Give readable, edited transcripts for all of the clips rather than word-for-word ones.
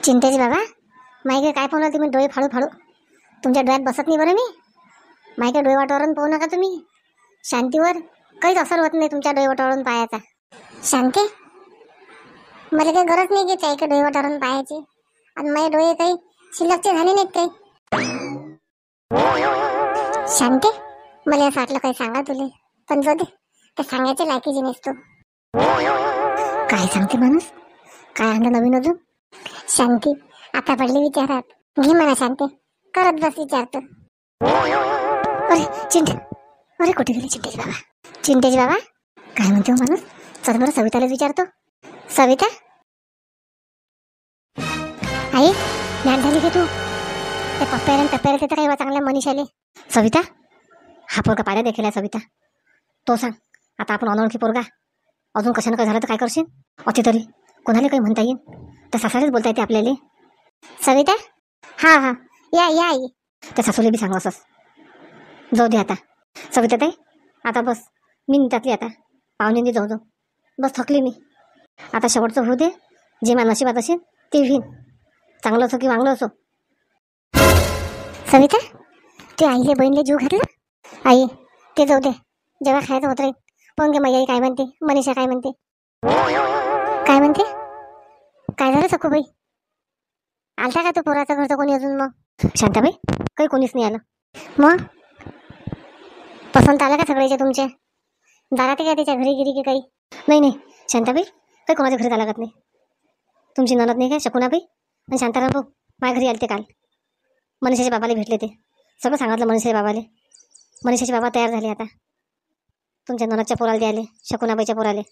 चिंतेची बाबा माईकडे काय पाहू तुम्ही डोळे फाडू फाडू तुमच्या डोळ्यात बसत नाही बरं मी माईकडे डोळे वाटावरून पाहू नका तुम्ही शांतीवर काहीच असर होत नाही तुमच्या डोळे वाटावरून पाहायचा शांती मला काही गरज नाही की त्याईकडे डोळे वाटावरून पाहायची आणि माझे डोळे काही शिल्लकचे झाले नाहीत काही शांती मला असं वाटलं काही सांगा तुले पण जाऊ दे ते सांगायचे लायकीची नसतो काय सांगते माणूस काय आणलं नवीन अजून शांती आता पडली विचारात घे म्हणा शांती करत बस विचारतो अरे चिंटे अरे कुठे गेली चिंटेची बाबा चिंटेची बाबा काय म्हणते हो माणूस चल बरं सवितालाच विचारतो सविता आई ज्ञान झाली की तू ते पप्प्याला ते तर काही चांगल्या मनीषाले सविता हा पोरगा पाड्या देखील सविता तो सांग आता आपण अनोळखी पोरगा अजून कशानं काय झालं तर काय करशील अति तरी कोणाला काही म्हणता येईल तर सासऱ्याच बोलता येते आपल्याला सविता हा हा या या आई त्या सासूला बी सांगू असंच जाऊ दे आता सविता ताई आता बस मी निघतातली आता पाहुण्यांनी जाऊ जाऊ बस थकली मी आता शेवटचं होऊ दे जे मला नशिबात असेल ते होईन चांगलं असो की वांगलं असो सविता ते आईले बहिणीले जीव घातला आई ते जाऊ दे जेव्हा खायचं होत राहील पण गे माझी आई काय म्हणते मनीषा काय म्हणते काय म्हणते काय झालं सखूबाई आलता का तो पोराचा घरचं कोणी अजून मग शांताबाई काही कोणीच नाही आलं मग पसंत आलं का सगळ्याचे तुमचे जागा ते काय त्याच्या घरी गिरी की काही नाही शांताबाई काही कोणाच्या घरी लागत नाही तुमची ननद नाही काय शकुनाबाई आणि शांताराम भाऊ माझ्या घरी आले ते काल मनीषाच्या बाबाला भेटले ते सगळं सांगितलं मनीषाच्या बाबाले मनीषाचे बाबा तयार झाले आता तुमच्या ननदच्या पोराला द्याले शकुनाबाईच्या पोराले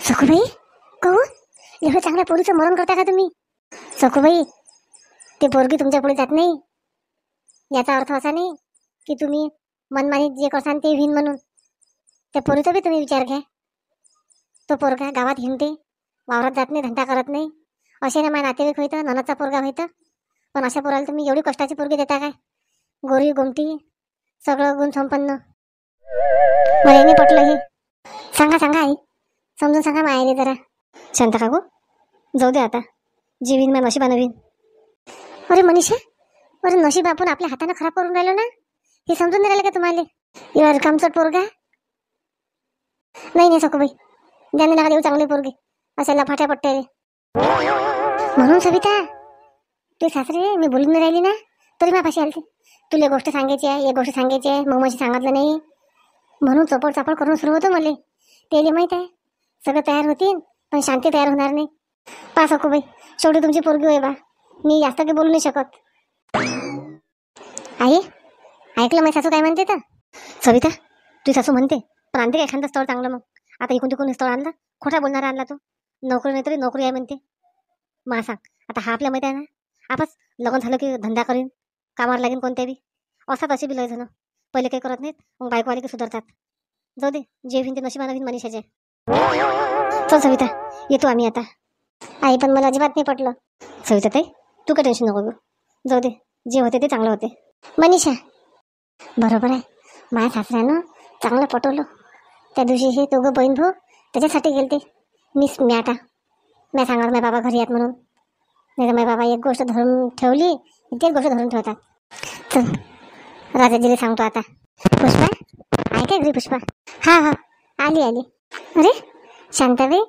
सखूबाई कहू एवढं चांगल्या पोरीचं मरण करता का तुम्ही सखूबाई ते पोरगी तुमच्या पुढे जात नाही याचा अर्थ असा नाही की तुम्ही मनमानी जे करसान ते होईन म्हणून त्या पोरीचा बी तुम्ही विचार घ्या तो पोरगा गावात हिंडते वावरात जात नाही धंदा करत नाही असे ना माझ्या नातेवाईक होतं ननदचा पोरगा होतं पण अशा पोराला तुम्ही एवढी कष्टाची पोरगी देता काय गोरी गोमटी सगळं गुण संपन्न मला नाही पटलं हे सांगा आई समजून सांगा मायाने जरा शांता काकू जाऊ दे आता जीवीन मग नशीबा नवीन अरे मनीषा अरे नशीब आपण आपल्या हाताने खराब करून राहिलो ना हे समजून नाही राहिलं का तुम्हाला एवढा रिकामचट पोरगा नाही सखूबाई द्याने नका देऊ चांगले पोरगे अशाला फाट्या पट्ट्याले म्हणून सविता ते सासरे मी बोलून नाही राहिली ना तरी माझ्यापाशी आलते तुला गोष्ट सांगायची आहे एक गोष्ट सांगायची आहे मग माझी सांगितलं नाही म्हणून चोपड चापड करून सुरू होतं मला त्याला माहीत आहे सगळं तयार होतील पण शांती तयार होणार नाही पा सखूबाई शेवटी तुमची पोरगी होय बा मी जास्त काही बोलू नाही शकत आई ऐकलं माझी सासू काय म्हणते तर सविता तुझी सासू म्हणते पण आणते का एखादं स्थळ चांगलं मग आता इकून तिकून स्थळ आणलं खोटा बोलणारा आणला तो नोकरी नाही तरी नोकरी आहे म्हणते मग सांग आता हा आपल्या माहिती आहे ना आपच लग्न झालं की धंदा करीन कामावर लागेल कोणत्या बी असतात असे बी लय जण पहिले काही करत नाहीत मग बायको आले की सुधारतात जाऊ दे जे होईन ते नशिबा नवीन मनीषाचे चल सविता येतो आम्ही आता आई पण मला अजिबात नाही पटलं सविता ताई तू काय टेन्शन नको घेऊ जाऊ दे जे होते ते चांगलं होते मनीषा बरोबर आहे माझ्या सासऱ्यानं चांगलं पटवलं त्या दिवशी हे दोघं बहीण भाऊ त्याच्यासाठी गेलते मी आता मी सांगणार माझ्या बाबा घरी यात म्हणून नाही तर माझ्या बाबा एक गोष्ट धरून ठेवली तेच गोष्ट धरून ठेवतात चल राजाजीला सांगतो आता पुष्पा आहे काय घरी पुष्पा हा आली अरे शांताबाई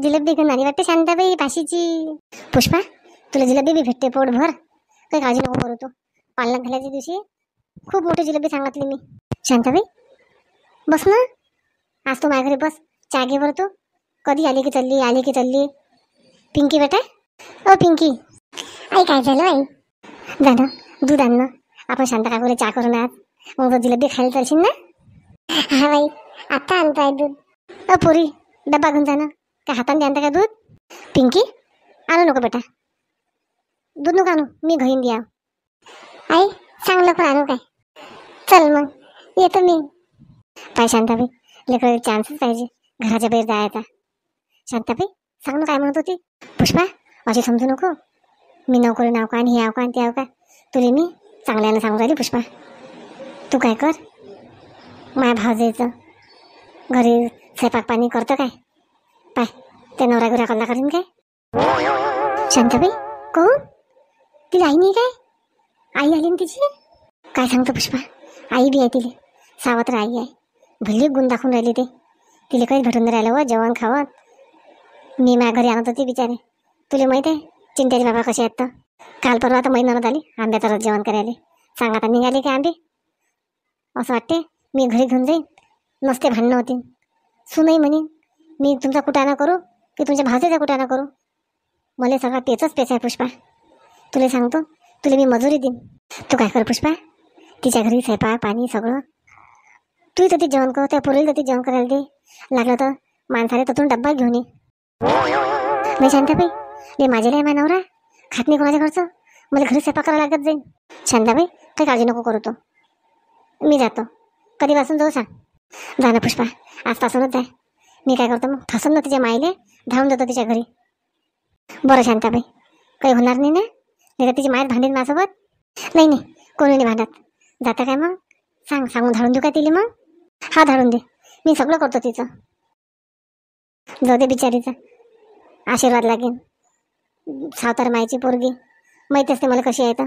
जिलेबी घेऊन आली वाटते शांताबाई पाशीची पुष्पा तुला जिलेबी बी भेटते पोटभर काही काळजी नको करू तो पालक घालायच्या दिवशी खूप मोठी जिलेबी सांगितली मी शांताबाई बस ना आज तू माझ्या घरी बस चहा घे बरं तू कधी आली की चालली पिंकी बेटा पिंकी आई काय झालं आई दादा दूध आण ना आपण शांता काकूला चहा करून आज मग तो जिलेबी खायला चालशील ना हा बाई आता आणताय दूध पोरी डब्बा घेऊन जाणं काय हाताने आणता का दूध पिंकी आणू नको बेटा दूध नको आणू मी घेऊन द्या आई चांगलं पण आणू काय चल मग येतो मी काय शांताबाई लेकर चान्सच पाहिजे घराच्या बाहेर जायचा शांताबाई सांग ना काय म्हणत होती पुष्पा अशी समजू नको मी नोकरी नाव का आणि हे आव का आणि ते आव का तुला मी चांगल्यानं सांगू राहिली पुष्पा तू काय कर माझ्या भावजेचं घरी स्वयंपाक पाणी करतं काय पाय त्या नवरा गुरा कल्ला करीन काय. शांताबाई कोण ती आई नाही काय, आई आली ना तिची. काय सांगतो पुष्पा, आई बी आहे तिले, सावत्र आई आहे. भले गुण दाखवून राहिली ते, तिला काहीच भेटून नाही राहिलं व जेवण खावं. मी माझ्या घरी आणत होती बिचारे. तुला माहिती आहे चिंट्याचे बाबा कसे आहेत तर. काल परवा आता महिन्यात आली आंब्याचं रस जेवण करायला. सांग आता निघाले की आंबे. असं वाटते मी घरी घेऊन जाईन, नसते भांडणं होती. सुनई म्हणीन मी तुमचा कुटाणा करू की तुमच्या भाषेचा कुटाणा करू. मला सगळा पेचच पेच आहे पुष्पा. तुला सांगतो, तुला मी मजुरी देईन. तू काय कर पुष्पा, तिच्या घरी स्वयंपाक पाणी सगळं तू तर ती जेवण कर. त्या पोरीला तर ती जेवण करायला दे. लागलं तर माणसाने ततून डब्बा घेऊन ये. नाही शांताबाई, ले माझ्या नाही नवरा खात नाही कोणाच्या घरचं. मला घरी स्वयंपाक करायला लागत जाईन. शांताबाई काही काळजी नको करू, तो मी जातो. कधीपासून जाऊ सांग. जा ना पुष्पा, आजपासूनच जाय. मी काय करतो मग, ठसून ना तिच्या माईले धावून जातो तिच्या घरी. बरं शांताबाई, काही होणार नाही ना. नाही तर तिची मायच भांडीन माझ्यासोबत. नाही नाही कोणी नाही भांडत. जाता काय मग सांगून धाडून देऊ काय तिला मग. हा धाडून दे, मी सगळं करतो तिचं. जाऊ दे बिचारीचा आशीर्वाद लागेल. सावतार मायची पोरगी माहिती असते मला कशी आहे तर.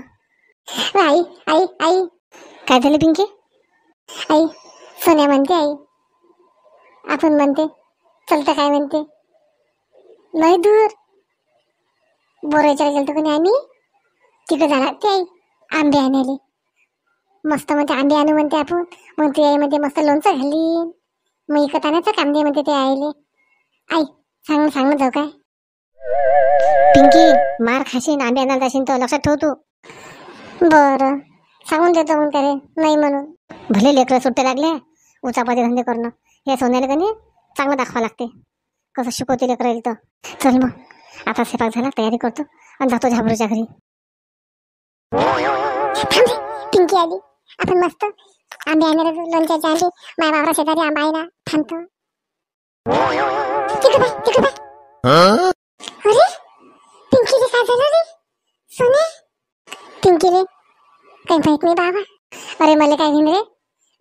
आई आई आई काय झालं पिंकी. आई सोन्या म्हणते, आई आपण म्हणते चलतं काय म्हणते. लय दूर बोरायच्या गेलतो कोणी आम्ही, तिकडे जाणार ते आई आंबे आणायले. मस्त म्हणते आंबे आणू म्हणते आपण. मग ते आई म्हणते मस्त लोणचं घालीन, मग इकत आणायचं कांदे म्हणते ते आईले. आई सांग जाऊ काय. पिंकी मार खाशीन, आंबे आणायला जाशीन तर लक्षात ठेव तू. बरं सांगून देतो मग त्याने नाही म्हणून. भले लेकरं सुट्टे लागले उचापाचे धंदे करणं. हे सोन्याला कधी चांगलं दाखवा लागते कसं शिकवते लेकरं येईल तर. चल मग आता स्वयंपाक झाला, तयारी करतो आणि जातो झाबरूच्या घरी. पिंकी आली, आपण मस्त आंबे आणायला लोणच्याचे आंबे. माझ्या बाबरा शेजारी आंबा आहे ना, थांबतो. तिकडे अरे पिंकीले काय झालं रे सोने. पिंकीले काही माहित नाही बाबा. अरे मला काय घेऊन रे,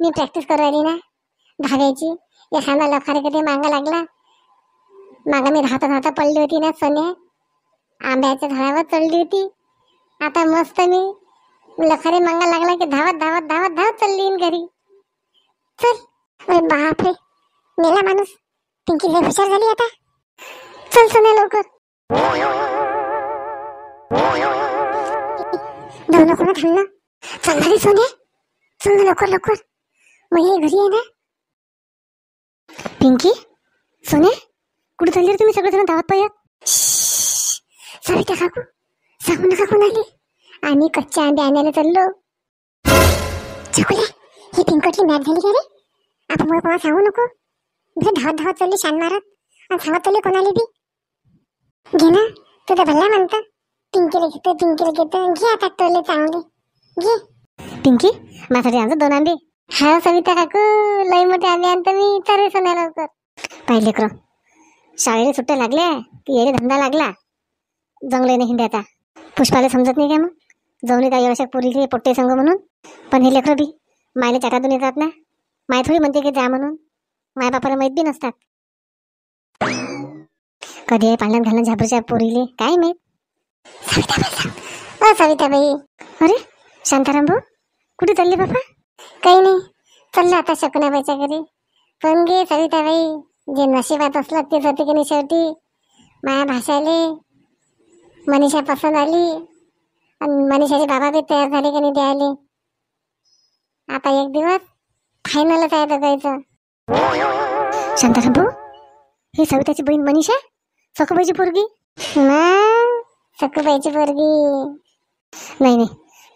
मी प्रॅक्टिस करू राहिली ना धागायची. एखादा लफारे कधी मागा लागला. मागा मी धावता पडली होती ना सोने, आंब्याच्या झाडावर चढली होती. आता मस्त मी लफारे मागा लागला की धावत चालली घरी. चल. अरे बापरे मेला माणूस. पिंकी लय हुशार झाली आता. चल सोने लवकर. जाऊ नको ना थांब ना. चल ना रे सोने, चल ना लवकर. मग हे घरी आहे ना. पिंकी सोने कुठे चालली रे तुम्ही सगळेजण धावत पाहत. सविता काकू सांगू नका कोणाले, आम्ही कच्चे आंबे आणायला चाललो. चकुले ही पिंकटली मॅच झाली का रे. आपण मला कोणा सांगू नको. धावत चालली शान मारत आणि सांगत चालली कोणाला बी. घे ना तू तर भल्ला म्हणता. पिंकीला घेतो घे आता टोले चांगले घे. पिंकी माझ्यासाठी आणतो 2 आंबे. हा सविता काकू लय मोठे आंबे आणतो मी. तर सोन्या लवकर. पाहिले लेकरं शाळेला सुट्ट्या लागल्या की यायला धंदा लागला जंगलेने हिंड्याचा. पुष्पाला समजत नाही काय मग जाऊन काय एवढ्या पोरीले पोट्टे संग म्हणून. पण हे लेकरं बी मायला चाटातून येतात ना. माय थोडी म्हणते की जा म्हणून, माय बापाला माहीत बी नसतात. कधी आहे पाण्यात घालणं झाबरच्या पोरीले काय माहीत. सविताबाई अरे शांताराम भाऊ कुठे चालले बाबा. काही नाही चाललं आता शकुनाबाईच्या घरी. पण गे सविताबाई जे नशिबात असलं तेच होते की नाही शेवटी. माया भाषाले मनीषा पसंत आली आणि मनीषाचे बाबा बी तयार झाले की नाही द्यायले. आता एक दिवस फायनलच आहे बघायचं. शांताराम भाऊ ही सविताची बहीण मनीषा सखूबाईची पोरगी ना. सखूबाईची पोरगी नाही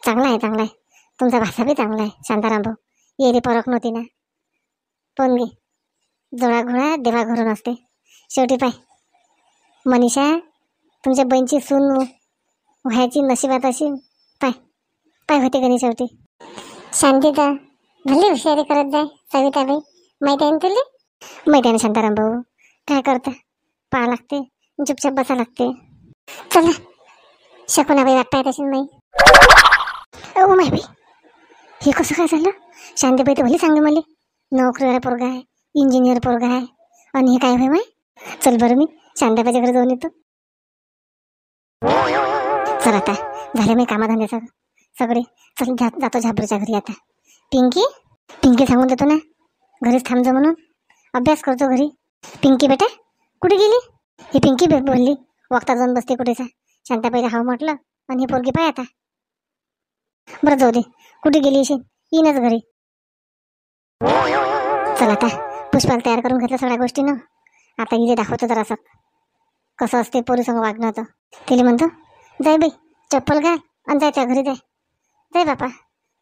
चांगला आहे. तुमचा भाषा बी चांगला आहे शांताराम भाऊ. ये रे परख नव्हती ना. पण गे जोडा घोडा देवा घरून असते शेवटी. पाय मनीषा तुमच्या बहीणची सून व्हायची नशिबात अशी. पाय होते का नाही शेवटी. शांतीचा भले हुशारी करत जाय सविताबाई. माहिती आहे ना तुला. माहिती आहे ना शांताराम भाऊ. काय करता पाहा लागते चुपचाप बसा लागते. चला शकुनाबाई वाटताय तशी नाही. ओ माय बाई हे कसं काय झालं. शांतीबाई तर भले सांगे मला नोकरीवाला पोरगा आहे, इंजिनियर पोरगा आहे. आणि हे काय होय माय चल बरं, मी शांताबाईच्या घरी जाऊन येतो. चल आता झाले मी कामाधंदे सगळे. चल जातो झाबरूच्या घरी आता. पिंकी सांगून देतो ना घरीच थांबतो म्हणून, अभ्यास करतो घरी. पिंकी बेटा कुठे गेली? ही पिंकी बोलली वक्ता जाऊन बसते कुठेचा. शांताबाईला हाव म्हटलं आणि ही पोरगी पाय आता. बरं जाऊ दे, कुठे गेली अशी, येईनच घरी. चल आता पुष्पाला तयार करून घेतलं सगळ्या गोष्टीनं. आता इथे दाखवतो जरासं कसं असते पोरीसंग वागणं. तर तिला म्हणतो, जाय बाई चप्पल घाल आणि जाय त्या घरी. जाय बापा,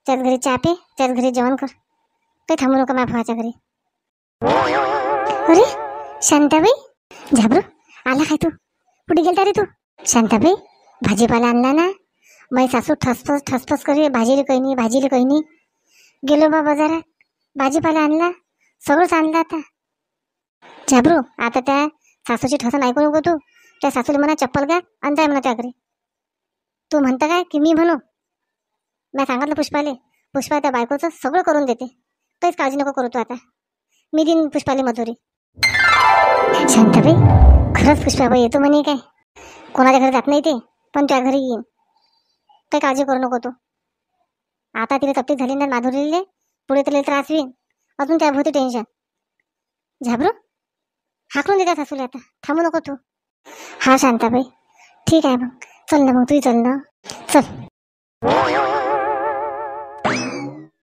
त्याच घरी चहा पे, त्याच घरी जेवण कर, काही थांबू नका माझ्या भावाच्या घरी. अरे शांताबाई, झाबरू आला काय तू? कुठे गेलता रे तू? शांताबाई भाजीपाला आणला ना? मै सासू ठसफस करे, भाजीला काही नाही. गेलो बा बाजारात, भाजीपाला आणला, सगळंच आणलं. आता झाबरू आता त्या सासूची ठसन ऐकू नको तू. त्या सासूला म्हणा चप्पल घाल आणि जाय म्हणा त्या घरी. तू म्हणता काय की मी म्हणू? मी सांगितलं पुष्पा त्या बायकोचं सगळं करून देते, काहीच काळजी नको करू तू. आता मी देईन पुष्पाले मजुरी. शांताबाई खरंच पुष्पाबाई येतो म्हणे काय? कोणाच्या घरी जात नाही ते, पण त्या घरी येईन, काही काळजी करू नको तू. आता तिला तपलीक झाली ना माधुरीले, पुढे तिला त्रास होईल, अजून त्या भोवती टेन्शन. झाबरू हाकलून देतात सासूला, आता थांबू नको तू. हा शांताबाई ठीक आहे, मग चल ना, मग तूही चल ना. चल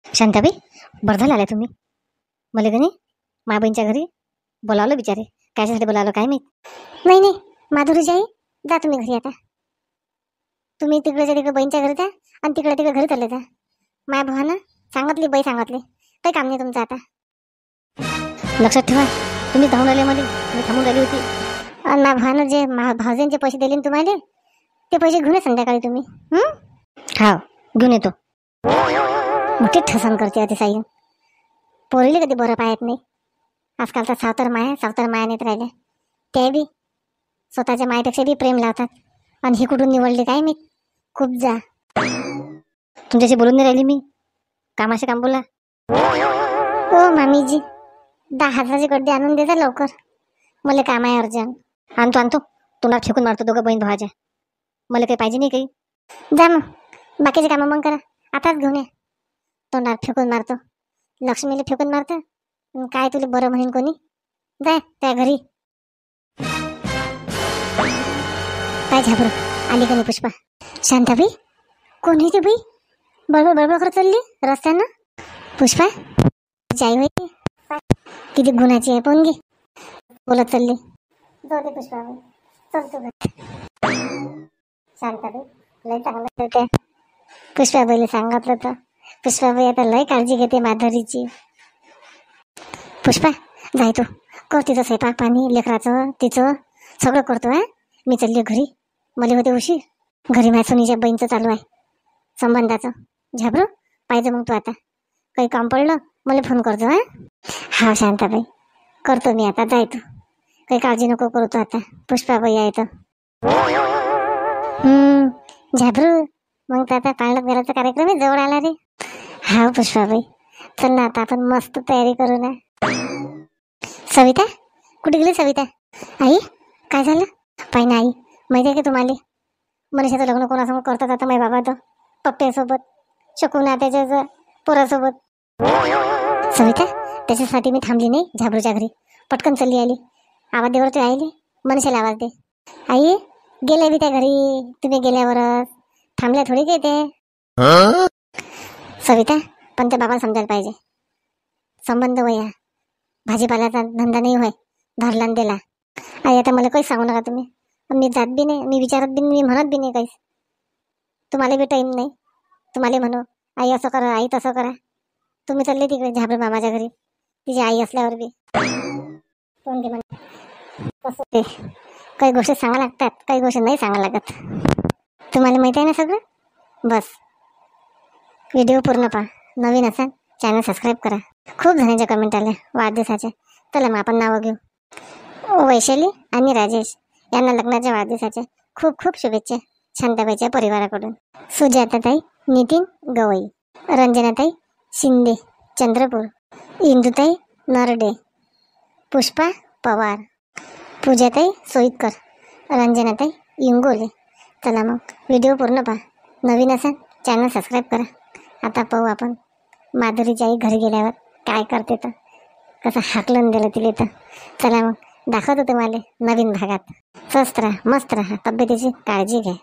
शांताबाई बरं झालं आल्या तुम्ही. मला का नाही माझ्या बहिणीच्या घरी बोलावलं, बिचारे कशासाठी बोलावलं काय माहीत. नाही माधुरीची आई जा तुम्ही घरी. आता तुम्ही तिकडे बहिणीच्या घरी जा आणि तिकडे घरी चालले जा. माझ्या भावानं सांगितले, बाई सांगितले, काही काम नाही तुमचं. आता लक्षात ठेवा, तुम्ही धावून आले मध्ये, मी थांबून राहिली होती. आणि माझ्या भावानं जे भावजेंचे पैसे दिले ना तुम्हाला, ते पैसे घेऊन संध्याकाळी तुम्ही. हा घेऊन येतो. मोठी ठसन करते आधी साई. पोरीले कधी बरं पाहत नाही. आजकालचा सावतर माया नेत राहिल्या. ते बी स्वतःच्या मायपेक्षा बी प्रेम लावतात. आणि ही कुठून निवडली काय मी? खूप जा तुमच्याशी बोलून नाही राहिली मी, कामाशी काम बोला. ओ मामीजी 10,000चे गड्डे आणून देजा लवकर, मला काम आहे अर्जंट. आणतो तोंडात फेकून मारतो दोघं बहीण भावाच्या. मला काही पाहिजे नाही काही. जा मग बाकीचे कामं मग करा, आताच घेऊन या. तोंडात फेकून मारतो, लक्ष्मीला फेकून मारतो, काय तुला बरं म्हणेन कोणी? जाय त्या घरी. काय झाबरू आली का नाही पुष्पा? शांताबाई कोण आहे ते बाई? बळबळ करत चालली रस्त्यानं. पुष्पा जाई होती, किती गुणाची आहे पोनगी, बोलत चालली. जाऊ दे पुष्पाबाई, चल तू घरी. शांताबाई लय चांगलं होत्या. पुष्पाबाईला सांगितलं तर पुष्पाबाई आता लय काळजी घेते माधुरीची. पुष्पा जाय तू, कर तिचं स्वयंपाक पाणी, लेकराचं तिचं सगळं करतो. मी चालली घरी, मला होते उशीर. घरी माझ्या सोनीच्या बहीणचं चालू आहे संबंधाचं. झाबरू पाहिजे मग तू. आता काही काम पडलं मला फोन करतो. हा शांताबाई करतो मी. आता जाय तू, काही काळजी नको करू तू. आता पुष्पाबाई आहे तर. झाबरू मग तर आता पाळण्यात घराचा कार्यक्रम आहे, जवळ आला रे. हा पुष्पाबाई चल ना, आता आपण मस्त तयारी करू ना. सविता कुठे गेली? सविता आई काय झालं? पाय ना आई, माहिती आहे का तुम्हाला मनीषाचं लग्न कोणासमोर करतात आता माझ्या बाबा तर पप्प्यासोबत, शकूना त्याच्या पोरासोबत. सविता त्याच्यासाठी मी थांबली नाही झाबरूच्या घरी, पटकन चालली आली. आवाज देवर तू आली, मनीषाला आवाज दे. आई गेले बी त्या घरी, तुम्ही गेल्यावरच थांबल्या थोडी काय ते. सविता पण त्या बाबा समजायला पाहिजे, संबंध वया भाजीपाल्याचा धंदा नाही होय, धरला न दिला. आई आता मला काही सांगू नका तुम्ही, मी जात बी नाही, मी विचारत बी नाही, मी म्हणत बी नाही काहीच. तुम्हाला बी टाईम नाही तुम्हाला म्हणू आई असं करा, आई तसं करा. तुम्ही चालले तिकडे झाबरू मामाच्या घरी, तिची आई असल्यावर बी कोण म्हणा तसं. ते काही गोष्टी सांगा लागतात, काही गोष्टी नाही सांगा लागत. तुम्हाला माहिती आहे ना सगळं. बस व्हिडिओ पूर्ण पहा. नवीन असाल चॅनल सबस्क्राईब करा. खूप जणांच्या कमेंट आल्या वाढदिवसाच्या, चला मग आपण नावं घेऊ. वैशाली आणि राजेश यांना लग्नाच्या वाढदिवसाच्या खूप खूप शुभेच्छा शांताबाईच्या परिवाराकडून. सुजाताताई नितीन गवई, रंजनाताई शिंदे चंद्रपूर, इंदुताई नरडे, पुष्पा पवार, पूजाताई सोईतकर, रंजनाताई इंगोले. चला मग व्हिडिओ पूर्ण पहा. नवीन असाल चॅनल सबस्क्राईब करा. आता पाहू आपण माधुरीची आई घरी गेल्यावर काय करते तर कसं हाकलून दिलं तिला तर. चला मग दाखवतो तुम्हाला नवीन भागात. स्वस्त राहा, मस्त राहा, तब्येतीची काळजी घ्या.